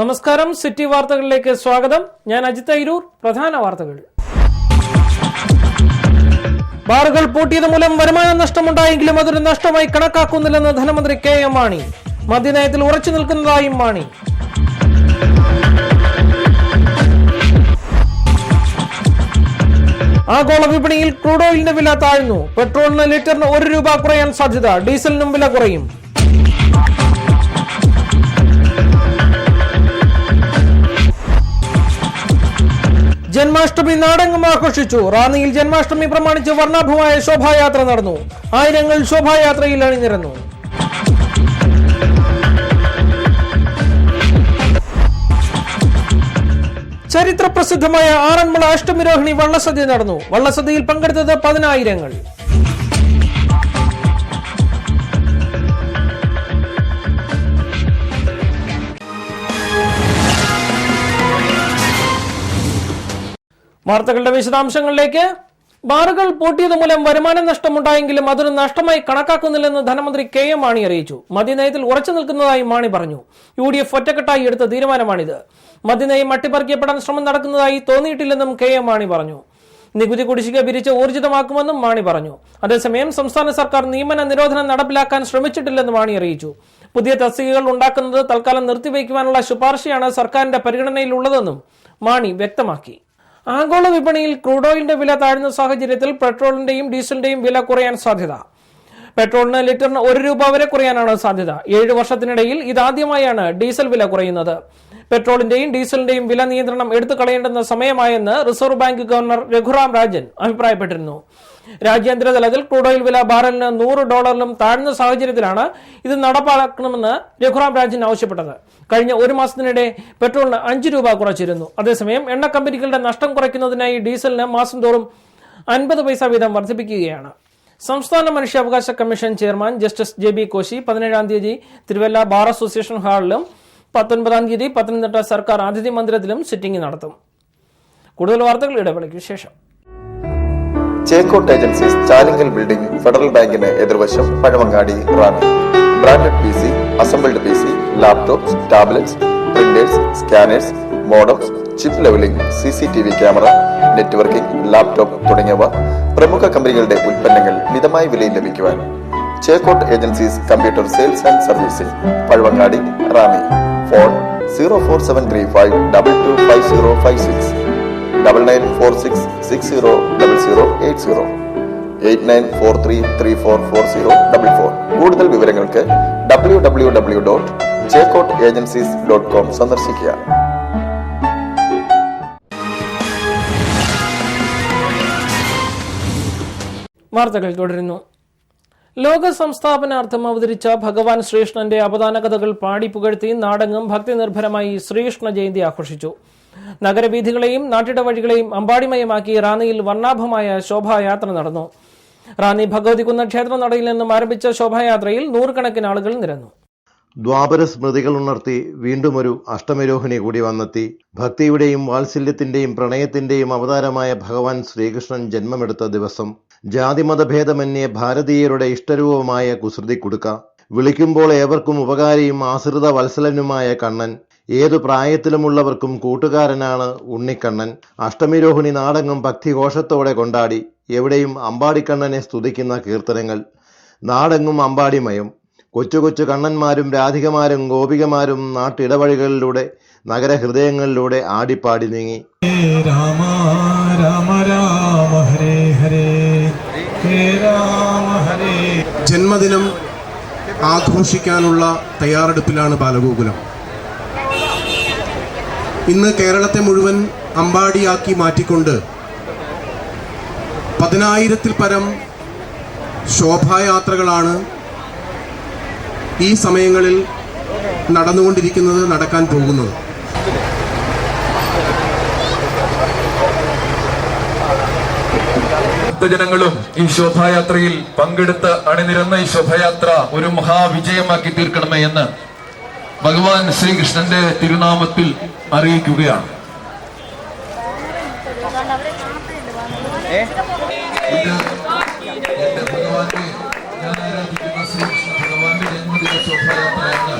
നമസ്കാരം, സിറ്റി വാർത്തകളിലേക്ക് സ്വാഗതം. ഞാൻ അജിത് അയിരൂർ. പ്രധാന വാർത്തകൾ. ബാറുകൾ പൂട്ടിയത് മൂലം വരുമാന നഷ്ടമുണ്ടായെങ്കിലും അതൊരു നഷ്ടമായി കണക്കാക്കുന്നില്ലെന്ന് ധനമന്ത്രി കെ.എം. മാണി. മദ്യനയത്തിൽ ഉറച്ചു നിൽക്കുന്നതായും മാണി. ആഗോള വിപണിയിൽ ക്രൂഡ് ഓയിലിന്റെ വില താഴ്ന്നു. പെട്രോളിന് ലിറ്ററിന് ₹1 കുറയാൻ സാധ്യത. ഡീസലിനും വില കുറയും. ജന്മാഷ്ടമി നാടെങ്ങും ആഘോഷിച്ചു. റാന്നിയിൽ ജന്മാഷ്ടമി പ്രമാണിച്ച് വർണ്ണാഭമായ ശോഭായാത്ര നടന്നു. ആയിരങ്ങൾ ശോഭായാത്രയിൽ അണിനിരന്നു. ചരിത്ര പ്രസിദ്ധമായ ആറന്മുള അഷ്ടമിരോഹിണി വള്ളസദ്യ നടന്നു. വള്ളസദ്യയിൽ പങ്കെടുത്തത് 10,000. വാർത്തകളുടെ വിശദാംശങ്ങളിലേക്ക്. ബാറുകൾ പൂട്ടിയത് മൂലം വരുമാന നഷ്ടമുണ്ടായെങ്കിലും അതൊരു നഷ്ടമായി കണക്കാക്കുന്നില്ലെന്ന് ധനമന്ത്രി കെ.എം. മാണി അറിയിച്ചു. മദ്യനയത്തിൽ ഉറച്ചു നിൽക്കുന്നതായി മാണി പറഞ്ഞു. UDF ഒറ്റക്കെട്ടായി എടുത്ത തീരുമാനമാണിത്. മദ്യനയം അട്ടിപ്പറിക്കപ്പെടാൻ ശ്രമം നടക്കുന്നതായി തോന്നിയിട്ടില്ലെന്നും കെ.എം. മാണി പറഞ്ഞു. നികുതി കുടിശ്ശിക പിരിച്ച് ഊർജിതമാക്കുമെന്നും മാണി പറഞ്ഞു. അതേസമയം സംസ്ഥാന സർക്കാർ നിയമന നിരോധനം നടപ്പിലാക്കാൻ ശ്രമിച്ചിട്ടില്ലെന്ന് മാണി അറിയിച്ചു. പുതിയ തസ്തികകൾ ഉണ്ടാക്കുന്നത് തൽക്കാലം നിർത്തിവെക്കുവാനുള്ള ശുപാർശയാണ് സർക്കാരിന്റെ പരിഗണനയിലുള്ളതെന്നും മാണി വ്യക്തമാക്കി. ആഗോള വിപണിയിൽ ക്രൂഡ് ഓയിലിന്റെ വില താഴ്ന്ന സാഹചര്യത്തിൽ പെട്രോളിന്റെയും ഡീസലിന്റെയും വില കുറയാൻ സാധ്യത. പെട്രോളിന് ലിറ്ററിന് ₹1 വരെ കുറയാനാണ് സാധ്യത. 7 വർഷത്തിനിടയിൽ ഇതാദ്യമായാണ് ഡീസൽ വില കുറയുന്നത്. പെട്രോളിന്റെയും ഡീസലിന്റെയും വില നിയന്ത്രണം എടുത്തു കളയേണ്ടുന്ന സമയമായെന്ന് reserve bank governor Raghuram Rajan അഭിപ്രായപ്പെട്ടിരുന്നു. രാജ്യാന്തര തലത്തിൽ ക്രൂഡ് ഓയിൽ വില ബാരലിന് $100 താഴ്ന്ന സാഹചര്യത്തിലാണ് ഇത് നടപ്പാക്കണമെന്ന് രഘുറാം രാജൻ ആവശ്യപ്പെട്ടത്. കഴിഞ്ഞ ഒരു മാസത്തിനിടെ പെട്രോളിന് ₹5 കുറച്ചിരുന്നു. അതേസമയം എണ്ണ കമ്പനികളുടെ നഷ്ടം കുറയ്ക്കുന്നതിനായി ഡീസലിന് മാസം തോറും 50 പൈസ വീതം വർദ്ധിപ്പിക്കുകയാണ്. സംസ്ഥാന മനുഷ്യാവകാശ commission chairman justice JB Koshy 17-ാം തീയതി തിരുവല്ല ബാർ അസോസിയേഷൻ ഹാളിലും 19-ാം തീയതി പത്തനംതിട്ട സർക്കാർ അതിഥി മന്ദിരത്തിലും സിറ്റിംഗ് നടത്തും. കൂടുതൽ വാർത്തകൾ ഇടവേളയ്ക്ക് ശേഷം. Chekkottu agencies Chalinkal building federal ബാങ്കിന് എതിർവശം Pazhavangadi Ranni. Branded PC, assembled PC, laptops, tablets, printers, scanners, modems, chip levelling, CCTV camera, networking, laptop തുടങ്ങിയവ പ്രമുഖ കമ്പനികളുടെ ഉൽപ്പന്നങ്ങൾ മിതമായ വിലയിൽ ലഭിക്കുവാൻ Chekkottu agencies computer sales and servicing, Pazhavangadi, Ranni. Phone 04735 225056, 9946600080, 8943344044. കൂടുതൽ വിവരങ്ങൾക്ക് www.checkoutagencies.com സന്ദർശിക്കുക. വാർത്തകൾ തുടരുന്നു. ലോക സംസ്ഥാപനാർത്ഥം അവതരിച്ച ഭഗവാൻ ശ്രീകൃഷ്ണന്റെ അവതാന കഥകൾ പാടി പുകഴ്ത്തി നാടെങ്ങും ഭക്തി നിർഭരമായി ശ്രീകൃഷ്ണ ജയന്തി ആഘോഷിച്ചു. നഗരവീഥികളെയും നാട്ടിട വഴികളെയും അമ്പാടിമയമാക്കി റാന്നിയിൽ വർണ്ണാഭമായ ശോഭായാത്ര നടന്നു. റാന്നി ഭഗവതികുന്ന ക്ഷേത്ര നടയിൽ നിന്നും ആരംഭിച്ച ശോഭായാത്രയിൽ 100 ആളുകൾ നിരന്നു. ദ്വാപര സ്മൃതികൾ ഉണർത്തി വീണ്ടും ഒരു അഷ്ടമിരോഹിണി കൂടി വന്നെത്തി. ഭക്തിയുടെയും വാത്സല്യത്തിന്റെയും പ്രണയത്തിന്റെയും അവതാരമായ ഭഗവാൻ ശ്രീകൃഷ്ണൻ ജന്മമെടുത്ത ദിവസം. ജാതിമതഭേദമന്യേ ഭാരതീയരുടെ ഇഷ്ടരൂപമായ കുസൃതി കുടുക്ക. വിളിക്കുമ്പോൾ ഏവർക്കും ഉപകാരിയും ആശ്രിത വത്സലനുമായ കണ്ണൻ. ഏതു പ്രായത്തിലുമുള്ളവർക്കും കൂട്ടുകാരനാണ് ഉണ്ണിക്കണ്ണൻ. അഷ്ടമിരോഹിണി നാടെങ്ങും ഭക്തിഘോഷത്തോടെ കൊണ്ടാടി. എവിടെയും അമ്പാടിക്കണ്ണനെ സ്തുതിക്കുന്ന കീർത്തനങ്ങൾ. നാടെങ്ങും അമ്പാടിമയം. കൊച്ചു കൊച്ചു കണ്ണന്മാരും രാധികമാരും ഗോപികമാരും നാട്ടിടവഴികളിലൂടെ നഗരഹൃദയങ്ങളിലൂടെ ആടിപ്പാടി നീങ്ങി. രാമ രാമ രാമ ഹരേ ഹരേ ഹരേ രാമ ഹരേ. ജന്മദിനം ആഘോഷിക്കാനുള്ള തയ്യാറെടുപ്പിലാണ് ബാലഗോകുലം. ഇന്ന് കേരളത്തെ മുഴുവൻ അമ്പാടിയാക്കി മാറ്റിക്കൊണ്ട് 10,000-ൽ പരം ശോഭായാത്രകളാണ് ഈ സമയങ്ങളിൽ നടന്നുകൊണ്ടിരിക്കുന്നത്, നടക്കാൻ പോകുന്നത്. ഭക്തജനങ്ങളും ഈ ശോഭായാത്രയിൽ പങ്കെടുത്ത് അണിനിരന്ന ഈ ശോഭായാത്ര ഒരു മഹാവിജയമാക്കി തീർക്കണമേ എന്ന് ഭഗവാൻ ശ്രീകൃഷ്ണന്റെ തിരുനാമത്തിൽ അറിയിക്കുകയാണ്. ഭഗവാന്റെ ഞാൻ ആരാധിക്കുന്ന ശ്രീകൃഷ്ണ ഭഗവാന്റെ ജന്മദിന ശോഭായാത്ര എന്ന്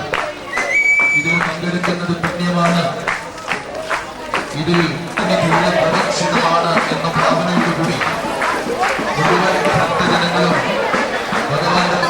ഇതിൽ പങ്കെടുക്കുന്നത് പുണ്യമാണ്. പ്രദക്ഷിണമാണ്, ഇതിൽ പ്രദക്ഷിണമാണ് എന്ന ഭാവനയോടുകൂടി മുഴുവൻ ഭക്തജനങ്ങളും ഭഗവാന്റെ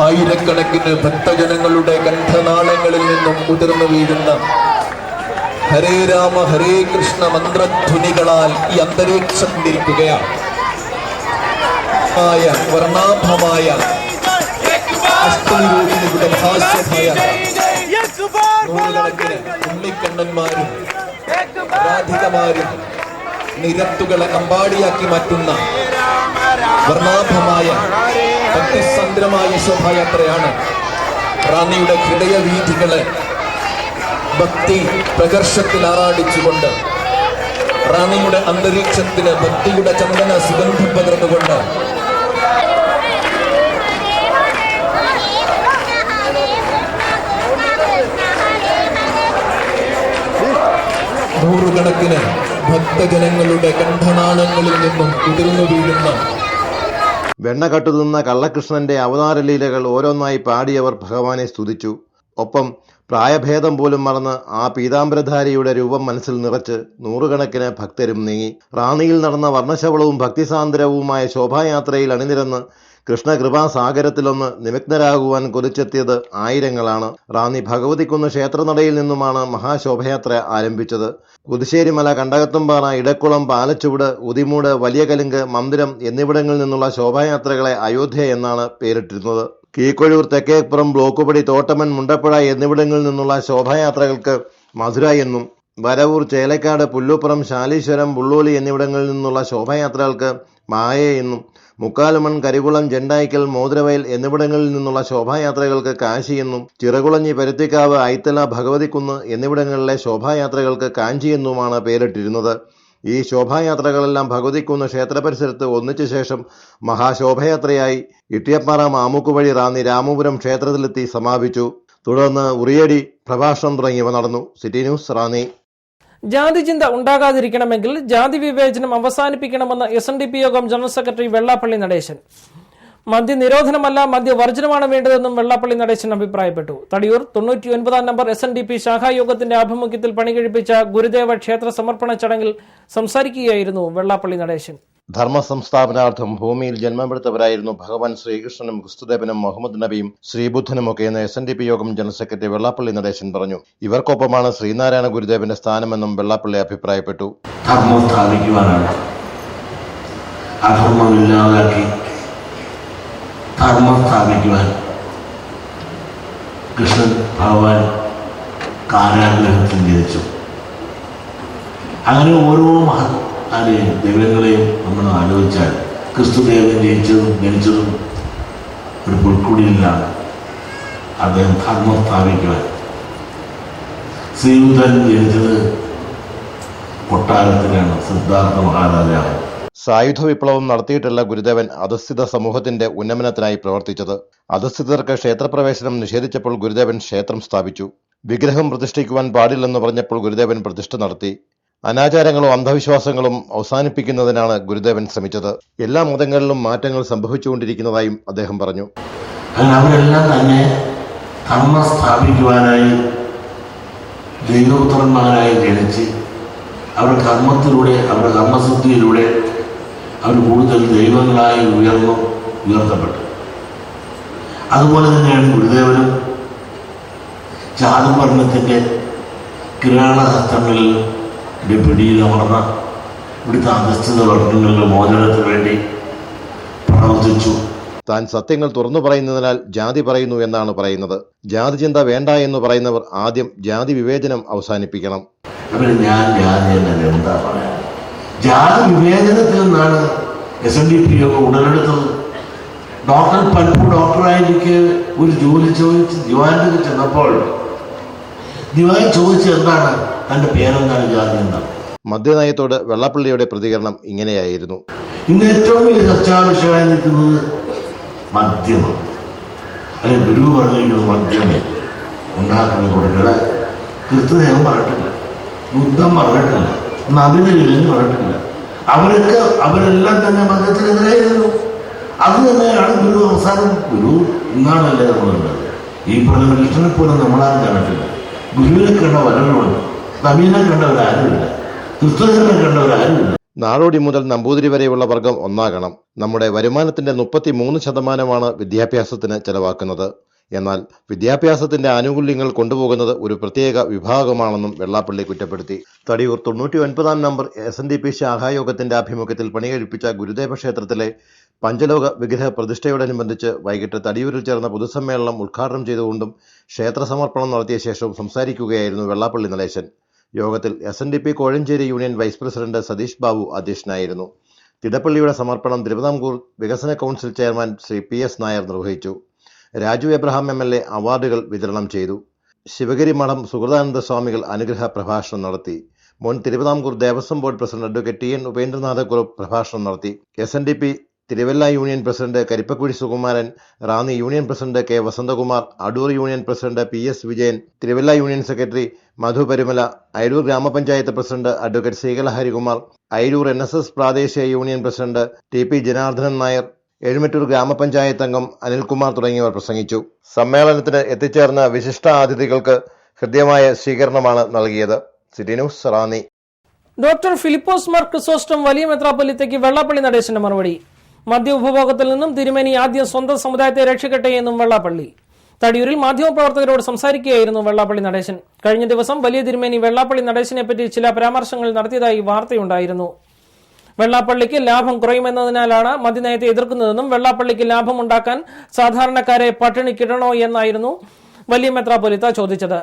ആയിരക്കണക്കിന് ഭക്തജനങ്ങളുടെ കണ്ഠനാളങ്ങളിൽ നിന്നും ഉതിർന്നു വീഴുന്ന ഹരേ രാമ ഹരേ കൃഷ്ണ മന്ത്രധ്വനികളാൽ ഈ അന്തരീക്ഷം നിൽക്കുകയാണ്. വർണ്ണാഭമായ അഷ്ടനിരൂപിണിയുടെ ഭാഷ്യമായ നൂറുകണക്കിന് ഉണ്ണിക്കണ്ണന്മാരും രാധികമാരും നിരത്തുകളെ അമ്പാടിയാക്കി മാറ്റുന്ന വർണ്ണാഭമായ ഭക്തിസന്ദ്രമായ ശോഭായാത്രയാണ്. റാന്നിയുടെ ഹൃദയവീഥികളെ ഭക്തി പ്രകർഷത്തിൽ ആറാടിച്ചുകൊണ്ട്, റാന്നിയുടെ അന്തരീക്ഷത്തിന് ഭക്തിയുടെ ചന്ദന സുഗന്ധം പകർന്നുകൊണ്ട് നൂറുകണക്കിന് ഭക്തജനങ്ങളുടെ കണ്ഠനാളങ്ങളിൽ നിന്നും ഉതിർന്നു വീഴുന്ന വെണ്ണ കട്ടുതിന്ന കള്ളകൃഷ്ണന്റെ അവതാരലീലകൾ ഓരോന്നായി പാടിയവർ ഭഗവാനെ സ്തുതിച്ചു. ഒപ്പം പ്രായഭേദം പോലും മറന്ന് ആ പീതാംബരധാരിയുടെ രൂപം മനസ്സിൽ നിറച്ച് നൂറുകണക്കിന് ഭക്തരും നീങ്ങി. റാന്നിയിൽ നടന്ന വർണ്ണശബളവും ഭക്തിസാന്ദ്രവുമായ ശോഭായാത്രയിൽ അണിനിരന്ന് കൃഷ്ണകൃപാസാഗരത്തിലൊന്ന് നിമഗ്നരാകുവാൻ കൊതിച്ചെത്തിയത് ആയിരങ്ങളാണ്. റാന്നി ഭഗവതിക്കുന്ന് ക്ഷേത്രനടയിൽ നിന്നുമാണ് മഹാശോഭയാത്ര ആരംഭിച്ചത്. കുതിശ്ശേരിമല, കണ്ടകത്തുംപാറ, ഇടക്കുളം, പാലച്ചുവട്, ഉദിമൂട്, വലിയ കലുങ്ക്, മന്ദിരം എന്നിവിടങ്ങളിൽ നിന്നുള്ള ശോഭായാത്രകളെ അയോധ്യ എന്നാണ് പേരിട്ടിരുന്നത്. കീക്കൊഴൂർ, തെക്കേപ്പുറം, ബ്ലോക്കുപടി, തോട്ടമൻ, മുണ്ടപ്പുഴ എന്നിവിടങ്ങളിൽ നിന്നുള്ള ശോഭായാത്രകൾക്ക് മധുര എന്നും, വരവൂർ, ചേലക്കാട്, പുല്ലൂപ്പുറം, ശാലീശ്വരം, പുള്ളൂലി എന്നിവിടങ്ങളിൽ നിന്നുള്ള ശോഭായാത്രകൾക്ക് മായ എന്നും, മുക്കാലുമൺ, കരികുളം, ജണ്ടായിക്കൽ, മോതിരവയൽ എന്നിവിടങ്ങളിൽ നിന്നുള്ള ശോഭായാത്രകൾക്ക് കാശി എന്നും, ചിറകുളഞ്ഞി, പരുത്തിക്കാവ്, ഐത്തല, ഭഗവതിക്കുന്ന് എന്നിവിടങ്ങളിലെ ശോഭായാത്രകൾക്ക് കാഞ്ചി എന്നുമാണ് പേരിട്ടിരുന്നത്. ഈ ശോഭായാത്രകളെല്ലാം ഭഗവതിക്കുന്ന് ക്ഷേത്രപരിസരത്ത് ഒന്നിച്ച ശേഷം മഹാശോഭയാത്രയായി ഇട്ടിയപ്പാറ, മാമുക്ക് വഴി റാന്നി രാമപുരം ക്ഷേത്രത്തിലെത്തി സമാപിച്ചു. തുടർന്ന് ഉറിയടി, പ്രഭാഷണം തുടങ്ങിയവ നടന്നു. City news, Ranni. ജാതിചിന്ത ഉണ്ടാകാതിരിക്കണമെങ്കിൽ ജാതി വിവേചനം അവസാനിപ്പിക്കണമെന്ന് SNDP യോഗം ജനറൽ സെക്രട്ടറി വെള്ളാപ്പള്ളി നടേശൻ. മദ്യ നിരോധനമല്ല, മദ്യവർജനമാണ് വേണ്ടതെന്നും വെള്ളാപ്പള്ളി നടേശൻ അഭിപ്രായപ്പെട്ടു. തടിയൂർ 99 നമ്പർ SNDP ശാഖായോഗത്തിന്റെ ആഭിമുഖ്യത്തിൽ പണികഴിപ്പിച്ച ഗുരുദേവ ക്ഷേത്ര സമർപ്പണ ചടങ്ങിൽ സംസാരിക്കുകയായിരുന്നു വെള്ളാപ്പള്ളി നടേശൻ. ധർമ്മ സംസ്ഥാപനാർത്ഥം ഭൂമിയിൽ ജന്മമെടുത്തവരായിരുന്നു ഭഗവാൻ ശ്രീകൃഷ്ണനും ക്രിസ്തുദേവനും മുഹമ്മദ് നബിയും ശ്രീബുദ്ധനുമൊക്കെ എന്ന് SNDP യോഗം ജനറൽ സെക്രട്ടറി വെള്ളാപ്പള്ളി നടേശൻ പറഞ്ഞു. ഇവർക്കൊപ്പമാണ് ശ്രീനാരായണ ഗുരുദേവന്റെ സ്ഥാനമെന്നും വെള്ളാപ്പള്ളി അഭിപ്രായപ്പെട്ടു. ധർമ്മം സ്ഥാപിക്കുവാനാണ്, അധർമ്മമില്ലാതാക്കി ധർമ്മം സ്ഥാപിക്കുവാൻ കൃഷ്ണൻ ഭഗവാൻ കാരാഗ്രഹത്തിൽ ജനിച്ചു. അങ്ങനെ ഓരോ ദൈവങ്ങളെയും നമ്മൾ ആലോചിച്ചാൽ ക്രിസ്തുദേവൻ ജനിച്ചതും ഒരു പുൽക്കുടിയിലാണ്. അദ്ദേഹം ധർമ്മം സ്ഥാപിക്കുവാൻ. ശ്രീയുധൻ ജനിച്ചത് കൊട്ടാരത്തിലാണ്, സിദ്ധാർത്ഥ മഹാരാജാവ്. സായുധ വിപ്ലവം നടത്തിയിട്ടുള്ള ഗുരുദേവൻ അധസ്ഥിത സമൂഹത്തിന്റെ ഉന്നമനത്തിനായി പ്രവർത്തിച്ചത്. അധസ്ഥിതർക്ക് ക്ഷേത്രപ്രവേശനം നിഷേധിച്ചപ്പോൾ ഗുരുദേവൻ ക്ഷേത്രം സ്ഥാപിച്ചു. വിഗ്രഹം പ്രതിഷ്ഠിക്കുവാൻ പാടില്ലെന്ന് പറഞ്ഞപ്പോൾ ഗുരുദേവൻ പ്രതിഷ്ഠ നടത്തി. അനാചാരങ്ങളും അന്ധവിശ്വാസങ്ങളും അവസാനിപ്പിക്കുന്നതിനാണ് ഗുരുദേവൻ ശ്രമിച്ചത്. എല്ലാ മതങ്ങളിലും മാറ്റങ്ങൾ സംഭവിച്ചുകൊണ്ടിരിക്കുന്നതായും അദ്ദേഹം പറഞ്ഞു. അവരെല്ലാം തന്നെ ധർമ്മം സ്ഥാപിക്കുവാനായി ദൈവപുത്രന്മാരായി ജനിച്ച് അവരുടെ കർമ്മത്തിലൂടെ, അവരുടെ കർമ്മസിദ്ധിയിലൂടെ അവർ കൂടുതൽ ദൈവങ്ങളായി ഉയർത്തപ്പെട്ടു. അതുപോലെ തന്നെയാണ് ഗുരുദേവനും ജാതവർണ്ണത്തിൻ്റെ കിരാണഹസ്തങ്ങളിൽ പിടിയിലമർന്ന ഇവിടുത്തെ അധസ്ഥിത വർഗങ്ങളുടെ മോചനത്തിന് വേണ്ടി പ്രവർത്തിച്ചു. താൻ സത്യങ്ങൾ തുറന്നു പറയുന്നതിനാൽ ജാതി പറയുന്നു എന്നാണ് പറയുന്നത്. ജാതി ചിന്ത വേണ്ട എന്ന് പറയുന്നവർ ആദ്യം ജാതി വിവേചനം അവസാനിപ്പിക്കണം. ഞാൻ ജാതി എന്താ പറയാ, ജാതി വിവേചനത്തിൽ നിന്നാണ് SNDP ഒക്കെ ഉടലെടുത്തത്. ഡോക്ടർ പൽപ്പു ഡോക്ടറായിരിക്കെ ഒരു ജോലി ചോദിച്ച് ദിവാനിലേക്ക് ചെന്നപ്പോൾ ദിവാൻ ചോദിച്ചത് എന്താണ്, തന്റെ പേരെന്താണ്, ജാതി എന്താണ്? മദ്യനയത്തോട് വെള്ളാപ്പള്ളിയുടെ പ്രതികരണം ഇങ്ങനെയായിരുന്നു. ഇന്ന് ഏറ്റവും വലിയ ചർച്ചാ വിഷയമായി നിൽക്കുന്നത് മദ്യമാണ്. അല്ലെങ്കിൽ ഗുരു പറഞ്ഞിരിക്കുന്നത് മദ്യമേ ഉണ്ടാക്കുന്ന കൊടുക്കല. ക്രിസ്തുദേവൻ പറഞ്ഞിട്ടില്ല, ബുദ്ധം പറഞ്ഞിട്ടില്ല, നബിദിനം പറഞ്ഞിട്ടില്ല. അവരെല്ലാം തന്നെ മദ്യത്തിനെതിരായിരുന്നു. അത് തന്നെയാണ് ഗുരു അവസാനം. ഗുരു ഇന്നാണല്ലേ നമ്മൾ കണ്ടത്. ഈ പറഞ്ഞ കൃഷ്ണനെ പോലും നമ്മളാരും കണ്ടിട്ടില്ല. ഗുരുവിനെ കണ്ട വരങ്ങളുണ്ട്, നബീനെ കണ്ടവരാരുമില്ല, ക്രിസ്തുദേവനെ കണ്ടവരാരുമില്ല. നാടോടി മുതൽ നമ്പൂതിരി വരെയുള്ള വർഗം ഒന്നാകണം. നമ്മുടെ വരുമാനത്തിന്റെ 33% വിദ്യാഭ്യാസത്തിന് ചെലവാക്കുന്നത്. എന്നാൽ വിദ്യാഭ്യാസത്തിന്റെ ആനുകൂല്യങ്ങൾ കൊണ്ടുപോകുന്നത് ഒരു പ്രത്യേക വിഭാഗമാണെന്നും വെള്ളാപ്പള്ളി കുറ്റപ്പെടുത്തി. തടിയൂർ 99 നമ്പർ SNDP ശാഖായോഗത്തിന്റെ ആഭിമുഖ്യത്തിൽ പണികഴിപ്പിച്ച ഗുരുദേവ ക്ഷേത്രത്തിലെ പഞ്ചലോക വിഗ്രഹ പ്രതിഷ്ഠയോടനുബന്ധിച്ച് വൈകിട്ട് തടിയൂരിൽ ചേർന്ന പൊതുസമ്മേളനം ഉദ്ഘാടനം ചെയ്തുകൊണ്ടും ക്ഷേത്ര സമർപ്പണം നടത്തിയ ശേഷവും സംസാരിക്കുകയായിരുന്നു വെള്ളാപ്പള്ളി നടേശൻ. യോഗത്തിൽ SNDP Kozhencherry union vice president Satheesh Babu അധ്യക്ഷനായിരുന്നു. തിടപ്പള്ളിയുടെ സമർപ്പണം തിരുവിതാംകൂർ വികസന council chairman Shri PS Nair നിർവഹിച്ചു. രാജു എബ്രഹാം MLA അവാർഡുകൾ വിതരണം ചെയ്തു. ശിവഗിരി മഠം സുഹൃദാനന്ദ സ്വാമികൾ അനുഗ്രഹ പ്രഭാഷണം നടത്തി. മുൻ Thiruvithamkoor Devaswom board president advocate TN Upendranathakkurup പ്രഭാഷണം നടത്തി. SNDP Thiruvalla union president Karippakuzhi Sukumaran, Ranni union president K Vasanthakumar, Adoor union president PS Vijayan, Thiruvalla union secretary Madhu Parumala, Ayiroor grama panchayat president advocate Sreekala Harikumar, Ayiroor NSS പ്രാദേശിക union president TP Janardhanan Nair, Ezhumattoor grama panchayat അംഗം അനിൽകുമാർ തുടങ്ങിയവർ പ്രസംഗിച്ചു. സമ്മേളനത്തിന് എത്തിച്ചേർന്ന വിശിഷ്ട അതിഥികൾക്ക് ഹൃദ്യമായ സ്വീകരണമാണ് നൽകിയത്. City news, Ranni. Doctor Philipose Mar Chrysostom വലിയ മെത്രാപ്പൊലീത്തയ്ക്ക് വെള്ളാപ്പള്ളി നടേശന്റെ മറുപടി. മദ്യ ഉപഭോഗത്തിൽ നിന്നും തിരുമേനി ആദ്യം സ്വന്തം സമുദായത്തെ രക്ഷിക്കട്ടെ എന്നും വെള്ളാപ്പള്ളി. തടിയൂരിൽ മാധ്യമപ്രവർത്തകരോട് സംസാരിക്കുകയായിരുന്നു വെള്ളാപ്പള്ളി നടേശൻ. കഴിഞ്ഞ ദിവസം വലിയ തിരുമേനി വെള്ളാപ്പള്ളി നടേശനെ പറ്റി ചില പരാമർശങ്ങൾ നടത്തിയതായി വാർത്തയുണ്ടായിരുന്നു. വെള്ളാപ്പള്ളിക്ക് ലാഭം കുറയുമെന്നതിനാലാണ് മദ്യനയത്തെ എതിർക്കുന്നതെന്നും വെള്ളാപ്പള്ളിക്ക് ലാഭമുണ്ടാക്കാൻ സാധാരണക്കാരെ പട്ടിണിക്കിടണോ എന്നായിരുന്നു വലിയ മെത്രാപ്പൊലീത്ത ചോദിച്ചത്.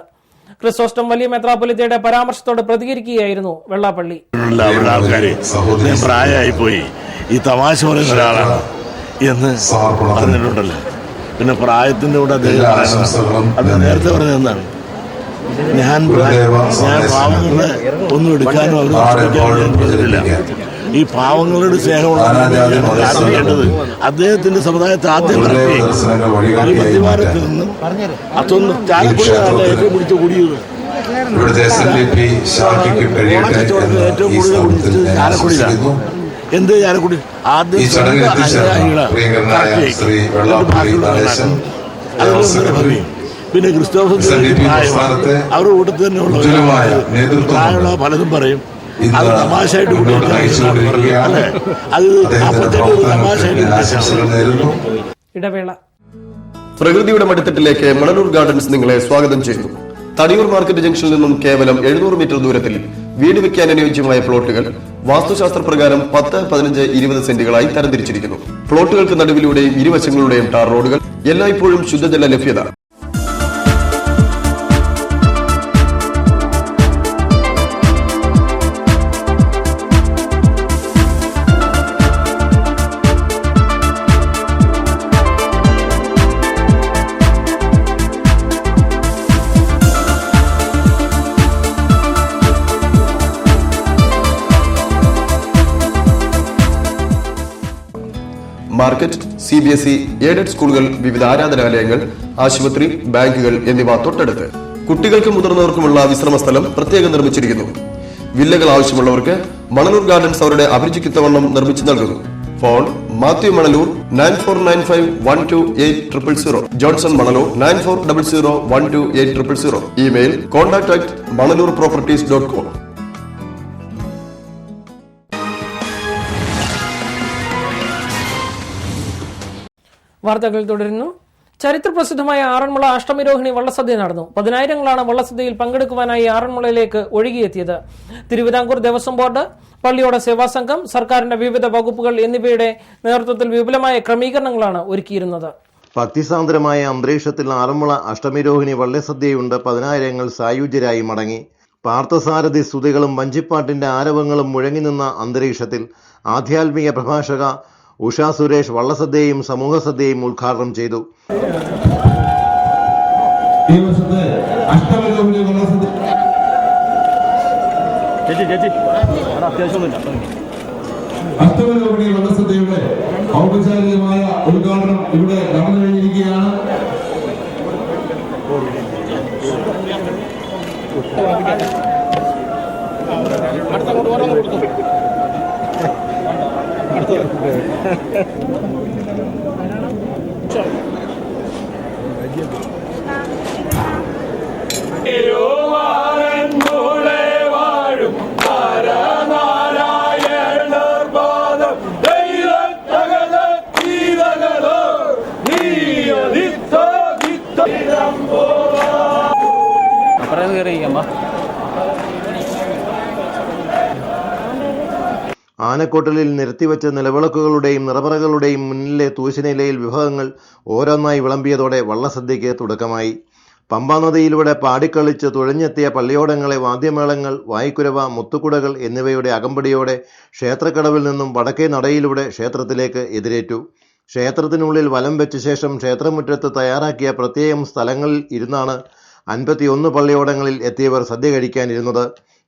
ക്രിസോസ്റ്റം വലിയ മെത്രാപ്പൊലീത്തയുടെ പരാമർശത്തോട് പ്രതികരിക്കുകയായിരുന്നു വെള്ളാപ്പള്ളി. പ്രായമായിപ്പോയി, ഈ തമാശ പറയുന്ന ഒരാളാണ് എന്ന് പറഞ്ഞിട്ടുണ്ടല്ലോ. പിന്നെ പ്രായത്തിന്റെ കൂടെ അദ്ദേഹം നേരത്തെ പറഞ്ഞതെന്നാണ്, ഞാൻ പാവങ്ങളെ ഒന്നും എടുക്കാനോ അവർ ചെയ്തിട്ടില്ല. ഈ പാവങ്ങളുടെ സ്നേഹമുള്ളത് അദ്ദേഹത്തിന്റെ സമുദായത്തെ ആദ്യം മദ്യപാനത്തിൽ നിന്നും അതൊന്നും ഏറ്റവും പിടിച്ച കുടിയത് ഏറ്റവും കൂടുതൽ കുടിച്ചത് ചാലക്കുടിയിലാണ്. എന്ത് ചാലക്കുടി ആദ്യം പിന്നെ ക്രിസ്തോഫർ അവരുടെ കൂട്ടത്തിൽ തന്നെയുള്ള പ്രായമുള്ള പലതും പറയും. അത് തമാശയായിട്ട് അല്ലേ, അത് ഇടവേള. പ്രകൃതിയുടെ മടിത്തട്ടിലേക്ക് മണലൂർ ഗാർഡൻസ് നിങ്ങളെ സ്വാഗതം ചെയ്യുന്നു. തടിയൂർ മാർക്കറ്റ് ജംഗ്ഷനിൽ നിന്നും കേവലം 700 മീറ്റർ ദൂരത്തിൽ വീട് വെക്കാൻ അനുയോജ്യമായ പ്ലോട്ടുകൾ വാസ്തുശാസ്ത്ര പ്രകാരം 10, 15, 20 സെന്റുകളായി തരംതിരിച്ചിരിക്കുന്നു. പ്ലോട്ടുകൾക്ക് നടുവിലൂടെയും ഇരുവശങ്ങളുടെയും ടാർ റോഡുകൾ, എല്ലായ്പ്പോഴും ശുദ്ധജല ലഭ്യത. മാർക്കറ്റ്, CBSE എയ്ഡഡ് സ്കൂളുകൾ, വിവിധ ആരാധനാലയങ്ങൾ, ആശുപത്രി, ബാങ്കുകൾ എന്നിവ തൊട്ടടുത്ത്. കുട്ടികൾക്കും മുതിർന്നവർക്കുമുള്ള വിശ്രമ സ്ഥലം പ്രത്യേകം നിർമ്മിച്ചിരിക്കുന്നു. വില്ലകൾ ആവശ്യമുള്ളവർക്ക് മണലൂർ ഗാർഡൻസ് അവരുടെ അഭിരുചിക്കൊത്തവണ്ണം നിർമ്മിച്ചു നൽകുന്നു. Phone Mathew Manalur 9495128000, Johnson Manalur 9400128000. Email contact@manalurproperties.com. വാർത്തകൾ തുടരുന്നു. ചരിത്രപ്രസിദ്ധമായ ആറന്മുള അഷ്ടമിരോഹിണി വള്ളസദ്യ നടന്നു. 10,000ങ്ങളാണ് വള്ളസദ്യയിൽ പങ്കെടുക്കുവാനായി ആറന്മുളയിലേക്ക് ഒഴുകിയെത്തിയത്. തിരുവിതാംകൂർ ദേവസ്വം ബോർഡ്, പള്ളിയോട സേവാസംഘം, സർക്കാരിന്റെ വിവിധ വകുപ്പുകൾ എന്നിവയുടെ നേതൃത്വത്തിൽ വിപുലമായ ക്രമീകരണങ്ങളാണ് ഒരുക്കിയിരുന്നത്. ഭക്തിസാന്ദ്രമായ അന്തരീക്ഷത്തിൽ ആറന്മുള അഷ്ടമിരോഹിണി വള്ളസദ്യയുണ്ട് 10,000ങ്ങൾ സായുജ്യരായി മടങ്ങി. പാർത്ഥസാരഥി സ്തുതികളും വഞ്ചിപ്പാട്ടിന്റെ ആരവങ്ങളും മുഴങ്ങി നിന്ന അന്തരീക്ഷത്തിൽ ആധ്യാത്മിക പ്രഭാഷക ഉഷാ സുരേഷ് വള്ളസദ്യയും സമൂഹസദ്യയും ഉദ്ഘാടനം ചെയ്തു. ഈ വർഷത്തെ അഷ്ടമിരോഹിണി വള്ളസദ്യ അഷ്ടമിരോഹിണി വള്ളസദ്യയുടെ ഔപചാരികമായ ഉദ്ഘാടനം ഇവിടെ നടന്നു കഴിഞ്ഞിരിക്കുകയാണ്. ആനക്കൊട്ടലിൽ നിരത്തിവെച്ച നിലവിളക്കുകളുടെയും നിറപറകളുടെയും മുന്നിലെ തൂശനിലയിൽ വിഭവങ്ങൾ ഓരോന്നായി വിളമ്പിയതോടെ വള്ളസദ്യയ്ക്ക് തുടക്കമായി. പമ്പാനദിയിലൂടെ പാടിക്കളിച്ച് തുഴഞ്ഞെത്തിയ പള്ളിയോടങ്ങളെ വാദ്യമേളങ്ങൾ, വായ്ക്കുരവ, മുത്തുകുടകൾ എന്നിവയുടെ അകമ്പടിയോടെ ക്ഷേത്രക്കടവിൽ നിന്നും വടക്കേ നടയിലൂടെ ക്ഷേത്രത്തിലേക്ക് എതിരേറ്റു. ക്ഷേത്രത്തിനുള്ളിൽ വലം വെച്ച ശേഷം ക്ഷേത്രമുറ്റത്ത് തയ്യാറാക്കിയ പ്രത്യേകം സ്ഥലങ്ങളിൽ ഇരുന്നാണ് 51 പള്ളിയോടങ്ങളിൽ എത്തിയവർ സദ്യ കഴിക്കാനിരുന്നത്.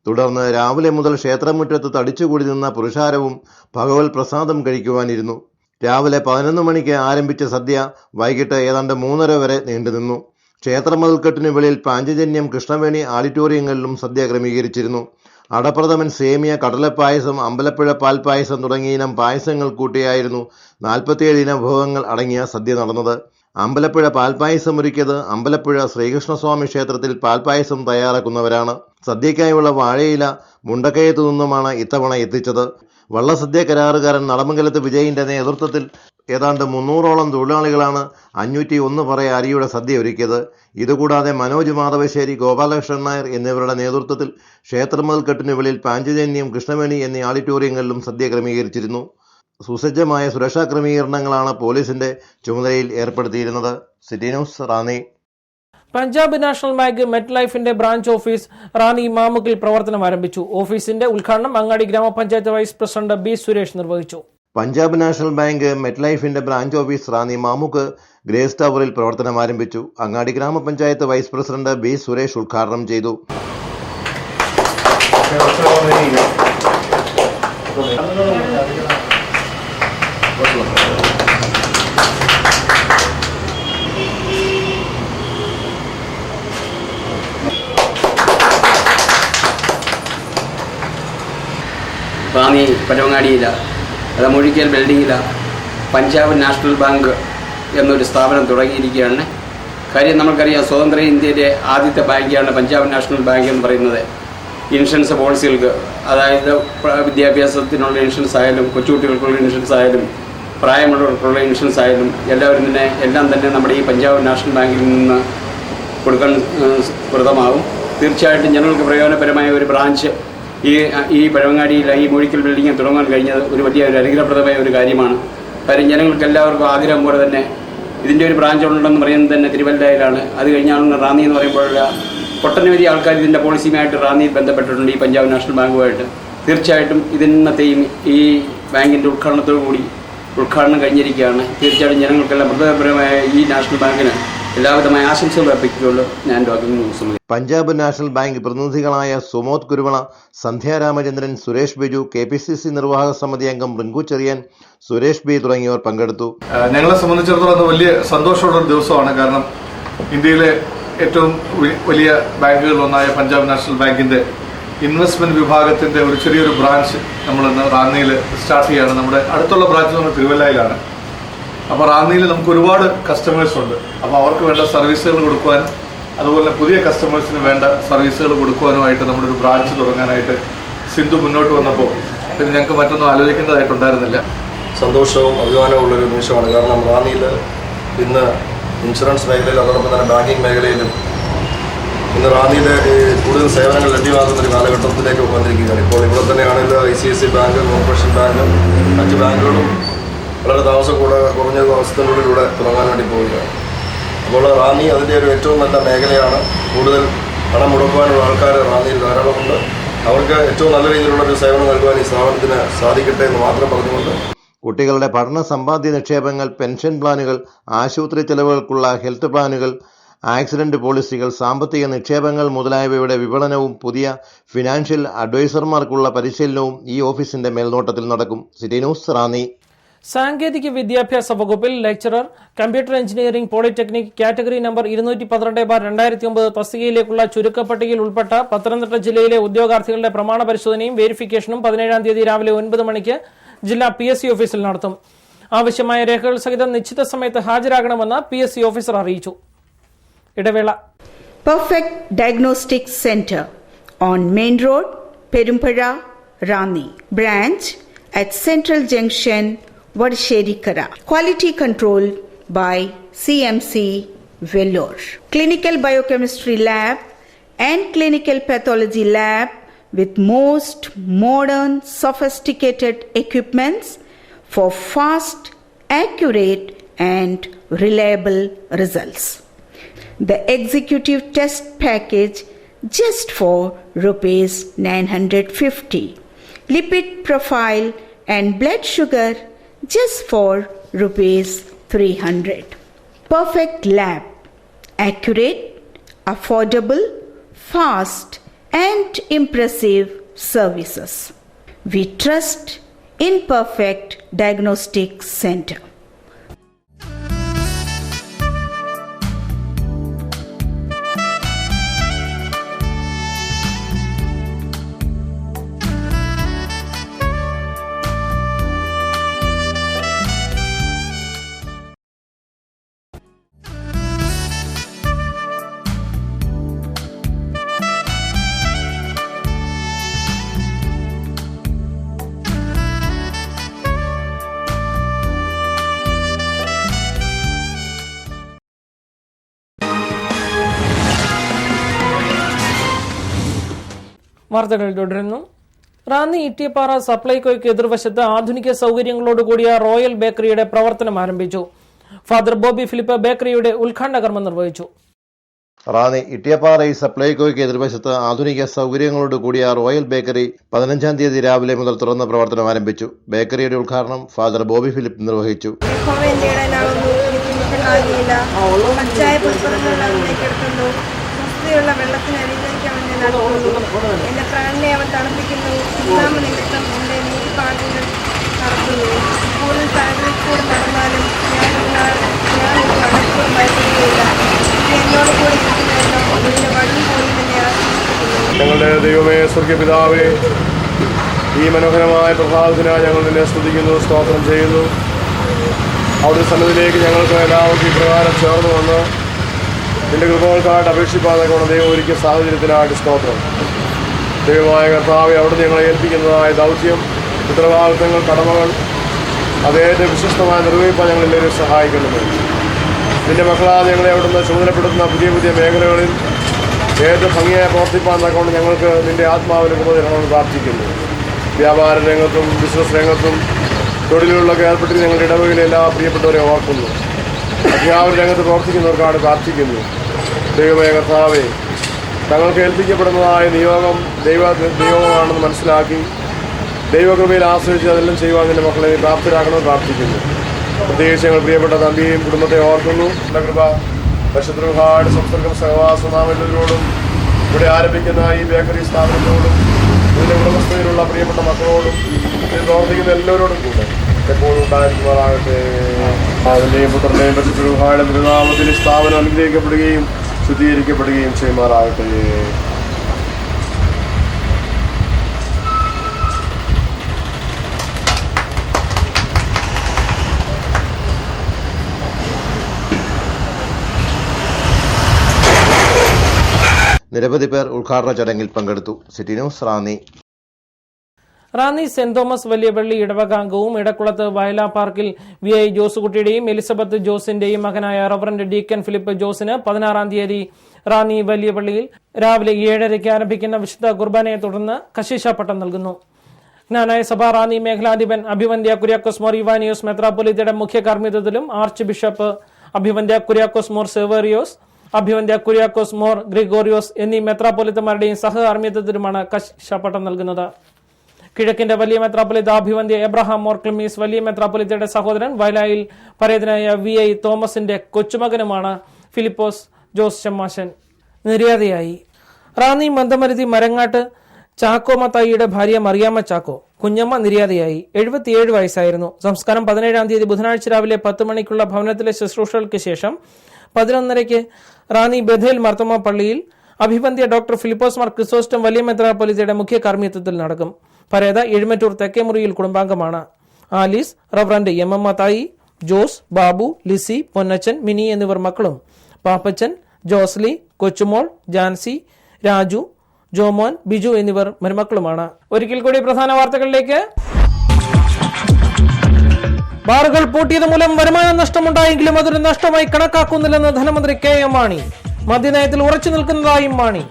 തുടർന്ന് രാവിലെ മുതൽ ക്ഷേത്രമുറ്റത്ത് തടിച്ചുകൂടി നിന്ന പുരുഷാരവും ഭഗവത് പ്രസാദം കഴിക്കുവാനിരുന്നു. രാവിലെ 11 മണിക്ക് ആരംഭിച്ച സദ്യ വൈകിട്ട് ഏതാണ്ട് 3:30 വരെ നീണ്ടുനിന്നു. ക്ഷേത്രമതിൽക്കെട്ടിനു വെളിയിൽ പാഞ്ചജന്യം, കൃഷ്ണവേണി ഓഡിറ്റോറിയങ്ങളിലും സദ്യ ക്രമീകരിച്ചിരുന്നു. അടപ്രഥമൻ, സേമിയ, കടലപ്പായസം, അമ്പലപ്പുഴ പാൽപ്പായസം തുടങ്ങിയ ഇനം പായസങ്ങൾ കൂട്ടിയായിരുന്നു 47 ഇനം വിഭവങ്ങൾ അടങ്ങിയ സദ്യ നടന്നത്. അമ്പലപ്പുഴ പാൽപ്പായസം ഒരുക്കിയത് അമ്പലപ്പുഴ ശ്രീകൃഷ്ണസ്വാമി ക്ഷേത്രത്തിൽ പാൽപ്പായസം തയ്യാറാക്കുന്നവരാണ്. സദ്യയ്ക്കായുള്ള വാഴയില മുണ്ടക്കയത്തു നിന്നുമാണ് ഇത്തവണ എത്തിച്ചത്. വള്ളസദ്യ കരാറുകാരൻ നടമംഗലത്ത് വിജയിന്റെ നേതൃത്വത്തിൽ ഏതാണ്ട് 300ഓളം തൊഴിലാളികളാണ് 501 പറ അരിയുടെ സദ്യ ഒരുക്കിയത്. ഇതുകൂടാതെ മനോജ് മാധവശ്ശേരി, ഗോപാലകൃഷ്ണൻ നായർ എന്നിവരുടെ നേതൃത്വത്തിൽ ക്ഷേത്രമതിൽക്കെട്ടിനു വെളിയിൽ പാഞ്ചജന്യം, കൃഷ്ണവേണി എന്നീ ഓഡിറ്റോറിയങ്ങളിലും സദ്യ ക്രമീകരിച്ചിരുന്നു. സുസജ്ജമായ സുരക്ഷാ ക്രമീകരണങ്ങളാണ് പോലീസിന്റെ ചുമതലയിൽ ഏർപ്പെടുത്തിയിരുന്നത്. City news, Ranni. Punjab national bank met ലൈഫിന്റെ ബ്രാഞ്ച് ഓഫീസ് റാന്നി മാമുക്കിൽ പ്രവർത്തനം ആരംഭിച്ചു. ഓഫീസിന്റെ ഉദ്ഘാടനം അങ്ങാടി ഗ്രാമപഞ്ചായത്ത് വൈസ് പ്രസിഡന്റ് ബി സുരേഷ് നിർവഹിച്ചു. പഞ്ചാബ് നാഷണൽ ബാങ്ക് മെറ്റ് ലൈഫിന്റെ branch office Ranni Mamukku grace ടവറിൽ പ്രവർത്തനം ആരംഭിച്ചു. അങ്ങാടി ഗ്രാമപഞ്ചായത്ത് വൈസ് പ്രസിഡന്റ് ബി സുരേഷ് ഉദ്ഘാടനം ചെയ്തു. റാന്നി പരവങ്ങാടിയില മുഴിക്കൽ ബിൽഡിങ്ങില പഞ്ചാബ് നാഷണൽ ബാങ്ക് എന്നൊരു സ്ഥാപനം തുടങ്ങിയിരിക്കുകയാണ്. കാര്യം നമ്മൾക്കറിയാം, സ്വതന്ത്ര ഇന്ത്യയിലെ ആദ്യത്തെ ബാങ്കാണ് പഞ്ചാബ് നാഷണൽ ബാങ്ക് എന്ന് പറയുന്നത്. ഇൻഷുറൻസ് പോളിസികൾക്ക്, അതായത് വിദ്യാഭ്യാസത്തിനുള്ള ഇൻഷുറൻസ് ആയാലും, കൊച്ചുകുട്ടികൾക്കുള്ള ഇൻഷുറൻസ് ആയാലും, പ്രായമുള്ളവർക്കുള്ള ഇൻഷുറൻസ് ആയാലും എല്ലാം തന്നെ നമ്മുടെ ഈ പഞ്ചാബ് നാഷണൽ ബാങ്കിൽ നിന്ന് കൊടുക്കാൻ കൃതമാകും. തീർച്ചയായിട്ടും ജനങ്ങൾക്ക് പ്രയോജനപരമായ ഒരു ബ്രാഞ്ച് ഈ പഴവങ്ങാടിയിൽ ഈ മുഴിക്കൽ ബിൽഡിംഗ് തുടങ്ങാൻ കഴിഞ്ഞത് ഒരു വലിയ അനുഗ്രഹപ്രദമായ ഒരു കാര്യമാണ്. കാര്യം ജനങ്ങൾക്ക് എല്ലാവർക്കും ആഗ്രഹം പോലെ തന്നെ ഇതിൻ്റെ ഒരു ബ്രാഞ്ച് ഉണ്ടെന്ന് പറയുന്നത് തന്നെ തിരുവല്ലയിലാണ്. അത് കഴിഞ്ഞാണ് റാന്നി എന്ന് പറയുമ്പോൾ ഒട്ടനവധി ആൾക്കാർ ഇതിൻ്റെ പോളിസിയുമായിട്ട് റാന്നിയിൽ ബന്ധപ്പെട്ടിട്ടുണ്ട്, ഈ പഞ്ചാബ് നാഷണൽ ബാങ്കുമായിട്ട്. തീർച്ചയായിട്ടും ഇതിന്നത്തെയും ഈ ബാങ്കിൻ്റെ ഉദ്ഘാടനം കഴിഞ്ഞിരിക്കുകയാണ്. തീർച്ചയായിട്ടും ജനങ്ങൾക്കെല്ലാം പ്രധാനപരമായ ഈ നാഷണൽ ബാങ്കിന് എല്ലാവിധമായ ആശംസകൾ അർപ്പിക്കുകയുള്ളൂ. ഞാൻ ഡോക്ടർ പഞ്ചാബ് നാഷണൽ ബാങ്ക് പ്രതിനിധികളായ സുമോദ് കുരുവള, സന്ധ്യ രാമചന്ദ്രൻ, സുരേഷ് ബിജു, KPCC നിർവാഹക സമിതി അംഗം റിങ്കു ചെറിയാൻ, സുരേഷ് ബി തുടങ്ങിയവർ പങ്കെടുത്തു. ഞങ്ങളെ സംബന്ധിച്ചിടത്തോളം വലിയ സന്തോഷമുള്ള ഒരു ദിവസമാണ്. കാരണം ഇന്ത്യയിലെ ഏറ്റവും വലിയ ബാങ്കുകളിലൊന്നായ പഞ്ചാബ് നാഷണൽ ബാങ്കിന്റെ ഇൻവെസ്റ്റ്മെന്റ് വിഭാഗത്തിന്റെ ഒരു ചെറിയൊരു ബ്രാഞ്ച് നമ്മളിന്ന് റാന്നിയിൽ സ്റ്റാർട്ട് ചെയ്യുകയാണ്. നമ്മുടെ അടുത്തുള്ള ബ്രാഞ്ച് നമ്മൾ തിരുവല്ലയിലാണ്. അപ്പോൾ റാന്നിയിൽ നമുക്ക് ഒരുപാട് കസ്റ്റമേഴ്സ് ഉണ്ട്. അപ്പോൾ അവർക്ക് വേണ്ട സർവീസുകൾ കൊടുക്കുവാനും അതുപോലെ പുതിയ കസ്റ്റമേഴ്സിന് വേണ്ട സർവീസുകൾ കൊടുക്കുവാനുമായിട്ട് നമ്മുടെ ഒരു ബ്രാഞ്ച് തുടങ്ങാനായിട്ട് സിന്ധു മുന്നോട്ട് വന്നപ്പോൾ പിന്നെ ഞങ്ങൾക്ക് മറ്റൊന്നും ആലോചിക്കേണ്ടതായിട്ടുണ്ടായിരുന്നില്ല. സന്തോഷവും അഭിമാനവും ഉള്ളൊരു നിമിഷമാണ്. കാരണം റാന്നിയിൽ ഇന്ന് ഇൻഷുറൻസ് മേഖലയിൽ അതോടൊപ്പം തന്നെ ബാങ്കിങ് മേഖലയിലും ഇന്ന് റാന്നിയിലെ കൂടുതൽ സേവനങ്ങൾ ലഭ്യമാകുന്ന ഒരു കാലഘട്ടത്തിലേക്ക് വന്നിരിക്കുകയാണ്. ഇപ്പോൾ ഇവിടെ തന്നെയാണെങ്കിൽ ICICI ബാങ്ക്, കോർപ്പറേഷൻ ബാങ്കും മറ്റ് ബാങ്കുകളും വളരെ താമസം കുറഞ്ഞ അവസ്ഥകളിലൂടെ തുടങ്ങാൻ വേണ്ടി പോവുകയാണ്. അപ്പോൾ റാന്നി അതിൻ്റെ ഒരു ഏറ്റവും നല്ല മേഖലയാണ്. കൂടുതൽ പണം മുടക്കുവാനുള്ള ആൾക്കാർ റാന്നിയിൽ ധാരാളമുണ്ട്. അവർക്ക് ഏറ്റവും നല്ല രീതിയിലുള്ള ഒരു സേവനം നൽകുവാൻ ഈ സ്ഥാപനത്തിന് സാധിക്കട്ടെ എന്ന് മാത്രം പറഞ്ഞുകൊണ്ട് കുട്ടികളുടെ പഠന സമ്പാദ്യ നിക്ഷേപങ്ങൾ, പെൻഷൻ പ്ലാനുകൾ, ആശുപത്രി ചെലവുകൾക്കുള്ള ഹെൽത്ത് പ്ലാനുകൾ, ആക്സിഡന്റ് പോളിസികൾ, സാമ്പത്തിക നിക്ഷേപങ്ങൾ മുതലായവയുടെ വിപണനവും പുതിയ ഫിനാൻഷ്യൽ അഡ്വൈസർമാർക്കുള്ള പരിശീലനവും ഈ ഓഫീസിന്റെ മേൽനോട്ടത്തിൽ നടക്കും. City news, Ranni. സാങ്കേതിക വിദ്യാഭ്യാസ വകുപ്പിൽ lecturer, computer engineering, polytechnic category number 212/2009 തസ്തികയിലേക്കുള്ള ചുരുക്കപ്പട്ടികയിൽ ഉൾപ്പെട്ട പത്തനംതിട്ട ജില്ലയിലെ ഉദ്യോഗാർത്ഥികളുടെ പ്രമാണ പരിശോധനയും വെരിഫിക്കേഷനും 17-ാം തീയതി രാവിലെ 9 മണിക്ക് ജില്ലാ PSC ഓഫീസിൽ നടത്തും. ആവശ്യമായ രേഖകൾ സഹിതം നിശ്ചിത സമയത്ത് ഹാജരാകണമെന്ന് PSC ഓഫീസർ അറിയിച്ചു. ഇടവേള. Perfect Diagnostic Center on Main Road, Perumpara, Rani. Branch at Central Junction, Vadasherikara. Quality control by CMC Vellore. Clinical Biochemistry Lab and Clinical Pathology Lab with most modern sophisticated equipments for fast, accurate and reliable results. The executive test package just for ₹950. Lipid profile and blood sugar just for ₹300. Perfect Lab. Accurate, affordable, fast and impressive services. We trust in Perfect Diagnostic Center. വാർത്തകൾ തുടരുന്നു. റാന്നി ഇട്ടിയപ്പാറ സപ്ലൈകോയ്ക്ക് എതിർവശത്ത് ആധുനിക സൗകര്യങ്ങളോടുകൂടിയ royal ബേക്കറിയുടെ പ്രവർത്തനം ആരംഭിച്ചു. Father Bobby Philip ബേക്കറിയുടെ ഉദ്ഘാടന കർമ്മം നിർവഹിച്ചു. റാന്നി ഇട്ടിയപ്പാറ സപ്ലൈകോയ്ക്ക് എതിർവശത്ത് ആധുനിക സൗകര്യങ്ങളോട് കൂടിയ റോയൽ ബേക്കറി 15-ാം തീയതി രാവിലെ മുതൽ തുറന്ന പ്രവർത്തനം ആരംഭിച്ചു. ബേക്കറിയുടെ ഉദ്ഘാടനം ഫാദർ ബോബി ഫിലിപ്പ് നിർവഹിച്ചു. എന്റെ പ്രാണനെ അവൻ തണുപ്പിക്കുന്നു. ഇസ്ലാം നിമിത്തം എന്റെ നീതിപാഠങ്ങൾ നടത്തുന്നു. കൂടുതൽ താഴ്വരക്കൂടെ നടന്നാലും ഞാൻ അടക്കവും ഭയപ്പെടുകയില്ല. എന്നോട് കൂടി ഇരിക്കുന്നതല്ലോ അതിന്റെ വഴി പോയി തന്നെ ആശ്രയിക്കുന്നു. ഞങ്ങളുടെ ദൈവമേ, സ്വർഗ്ഗപിതാവേ, ഈ മനോഹരമായ പ്രഭാതത്തിനായി ഞങ്ങൾ നിന്നെ സ്തുതിക്കുന്നു, സ്തോത്രം ചെയ്യുന്നു. അവിടുത്തെ സന്നിധിയിലേക്ക് ഞങ്ങൾക്ക് എല്ലാവർക്കും ഇപ്രകാരം ചേർന്ന് വന്ന് നിന്റെ കൃപകൾക്കായിട്ട് അപേക്ഷിപ്പാതെ കൊണ്ട് ദൈവം ഒരുക്കിയ സാഹചര്യത്തിനായിട്ട് സ്തോത്രം. ദൈവമായ കർത്താവെ, അവിടുന്ന് ഞങ്ങളെ ഏൽപ്പിക്കുന്നതായ ദൗത്യം, ഉത്തരവാദിത്തങ്ങൾ, കടമകൾ അതേറ്റവും വിശ്വസ്തമായി നിർവഹിപ്പാൻ ഞങ്ങളെല്ലാവരും സഹായിക്കുന്നത്. നിന്റെ മക്കളാതെ ഞങ്ങളെ അവിടുന്ന് ചുമതലപ്പെടുത്തുന്ന പുതിയ പുതിയ മേഖലകളിൽ ഏറ്റവും ഭംഗിയായി പ്രവർത്തിപ്പാൻ തക്കൊണ്ട് ഞങ്ങൾക്ക് നിന്റെ ആത്മാവിന് കൃപ തരണമെന്ന് പ്രാർത്ഥിക്കുന്നു. വ്യാപാര രംഗത്തും ബിസിനസ് രംഗത്തും തൊഴിലുകളിലൊക്കെ ഏർപ്പെട്ട് ഞങ്ങളുടെ ഇടവകയിലെ എല്ലാ പ്രിയപ്പെട്ടവരെ ഓർക്കുന്നു. അധ്യാപന രംഗത്ത് പ്രവർത്തിക്കുന്നവർക്കാണ് പ്രാർത്ഥിക്കുന്നു. ദൈവമേ കർത്താവേ, തങ്ങൾക്ക് ഏൽപ്പിക്കപ്പെടുന്നതായ നിയോഗം നിയോഗമാണെന്ന് മനസ്സിലാക്കി ദൈവകൃപയിൽ ആശ്രയിച്ച് അതെല്ലാം ചെയ്യുവാൻ നിന്റെ മക്കളെ പ്രാപ്തരാക്കണമെന്ന് പ്രാർത്ഥിക്കുന്നു. പ്രത്യേകിച്ച് ഞങ്ങൾ പ്രിയപ്പെട്ട തമ്പിയും കുടുംബത്തെ ഓർക്കുന്നു. കൃപ പരിശുദ്ധരുടെ സംസർഗം സഹവാസനാമെല്ലാവരോടും ഇവിടെ ആരംഭിക്കുന്ന ഈ ബേക്കറി സ്ഥാപനത്തോടും ഇതിൻ്റെ ഉടമസ്ഥയിലുള്ള പ്രിയപ്പെട്ട മക്കളോടും ഇത് പ്രവർത്തിക്കുന്ന എല്ലാവരോടും കൂടെ എപ്പോഴും ഉണ്ടായിരിക്കുമാറാകട്ടെ. അതിൻ്റെയും പുത്രൻ്റെയും പരിശുദ്ധരുടെ തിരുനാമത്തിൽ സ്ഥാപനം അനുഗ്രഹിക്കപ്പെടുകയും ശുദ്ധീകരിക്കപ്പെടുകയും ചെയ്യുമാറാകട്ടെ. നിരവധി പേർ ഉദ്ഘാടന ചടങ്ങിൽ പങ്കെടുത്തു. City news, Ranni. Ranni saint Thomas വലിയപള്ളി ഇടവകാംഗവും ഇടക്കുളത്ത് വയലാ പാർക്കിൽ VI ജോസുകുട്ടിയുടെയും എലിസബത്ത് ജോസിന്റെയും മകനായ റവറന്റ് ഡീക്കൻ ഫിലിപ്പ് ജോസിന് 16-ാം തീയതി റാന്നി വലിയപള്ളിയിൽ രാവിലെ 7:30 ആരംഭിക്കുന്ന വിശുദ്ധ കുർബാനയെ തുടർന്ന് കശീശ പട്ടം നൽകുന്നു. ജ്ഞാനായ സഭ റാന്നി മേഖലാധിപൻ അഭിവന്ദ്യ കുര്യാക്കോസ് മോർ ഇവാനിയോസ് മെത്രാപ്പൊലീത്തയുടെ മുഖ്യ കാർമ്മികത്വത്തിലും ആർച്ച് ബിഷപ്പ് അഭിവന്ദ്യ കുര്യാക്കോസ് മോർ സെവേറിയോസ്, അഭിവന്ദ്യ കുര്യാക്കോസ് മോർ ഗ്രിഗോറിയോസ് എന്നീ മെത്രാപ്പൊലിത്തമാരുടെയും സഹകാർമ്മികത്വത്തിലുമാണ് കശീശപട്ടം നൽകുന്നത്. കിഴക്കിന്റെ വലിയ മെത്രാപ്പൊലിത്ത അഭിവന്ദ്യ എബ്രഹാം മോർ ക്ലിമീസ്, വലിയ മെത്രാപ്പൊലിത്തയുടെ സഹോദരൻ, വയലായിൽ പരേതനായ VI തോമസിന്റെ കൊച്ചുമകനുമാണ് ഫിലിപ്പോസ് ജോസ് ചെമ്മാശൻ. നിര്യാതയായി. റാന്നി മന്ദമരുതി മരങ്ങാട്ട് ചാക്കോ മത്തായിയുടെ ഭാര്യ മറിയാമ്മ ചാക്കോ കുഞ്ഞമ്മ നിര്യാതയായി. 77 വയസ്സായിരുന്നു. സംസ്കാരം 17-ാം തീയതി ബുധനാഴ്ച രാവിലെ 10 മണിക്കുള്ള ഭവനത്തിലെ ശുശ്രൂഷകൾക്ക് ശേഷം 11:30 റാന്നി ബഥേൽ മർത്തോമ പള്ളിയിൽ അഭിവന്ദ്യ ഡോക്ടർ ഫിലിപ്പോസ് മാർ ക്രിസോസ്റ്റം വലിയ മെത്രാപ്പൊലീത്തയുടെ മുഖ്യ കാർമ്മികത്വത്തിൽ നടക്കും. പരേത എഴുമറ്റൂർ തെക്കേമുറിയിൽ കുടുംബാംഗമാണ്. Alice, reverend MM Mathai, Jose, Babu, Lissy, Ponnachan, Mini എന്നിവർ മക്കളും. പാപ്പച്ചൻ, ജോസ്ലി, കൊച്ചുമോൾ, ജാൻസി, രാജു, ജോമോൻ, ബിജു എന്നിവർ മരുമക്കളുമാണ്. ഒരിക്കൽ കൂടി പ്രധാന വാർത്തകളിലേക്ക്. ബാറുകൾ പൂട്ടിയത് മൂലം വരുമാന നഷ്ടമുണ്ടായെങ്കിലും അതൊരു നഷ്ടമായി കണക്കാക്കുന്നില്ലെന്ന് ധനമന്ത്രി KM മാണി. മദ്യനയത്തിൽ ഉറച്ചു നിൽക്കുന്നതായും മാണി.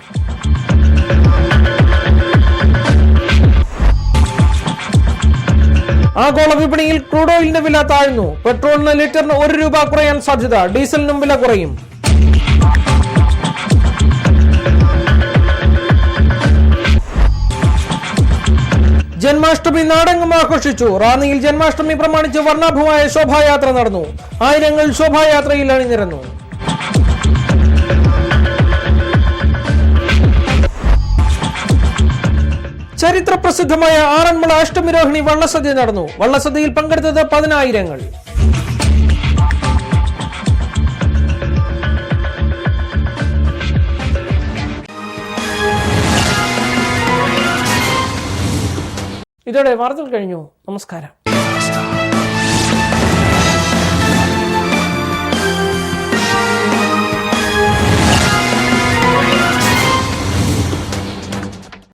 ആഗോള വിപണിയിൽ ക്രൂഡ് ഓയിലിന്റെ വില താഴ്ന്നു. പെട്രോളിന് ലിറ്ററിന് 1 രൂപ കുറയാൻ സാധ്യത. ഡീസലിനും വില കുറയും. ജന്മാഷ്ടമി നാടെങ്ങും ആഘോഷിച്ചു. റാന്നിയിൽ ജന്മാഷ്ടമി പ്രമാണിച്ച് വർണ്ണാഭമായ ശോഭായാത്ര നടന്നു. ആയിരങ്ങൾ ശോഭായാത്രയിൽ അണിനിരന്നു. ചരിത്ര പ്രസിദ്ധമായ ആറന്മുള അഷ്ടമിരോഹിണി വള്ളസദ്യ നടന്നു. വള്ളസദ്യയിൽ പങ്കെടുത്തത് 10,000. ഇതോടെ വാർത്തകൾ കഴിഞ്ഞു. നമസ്കാരം.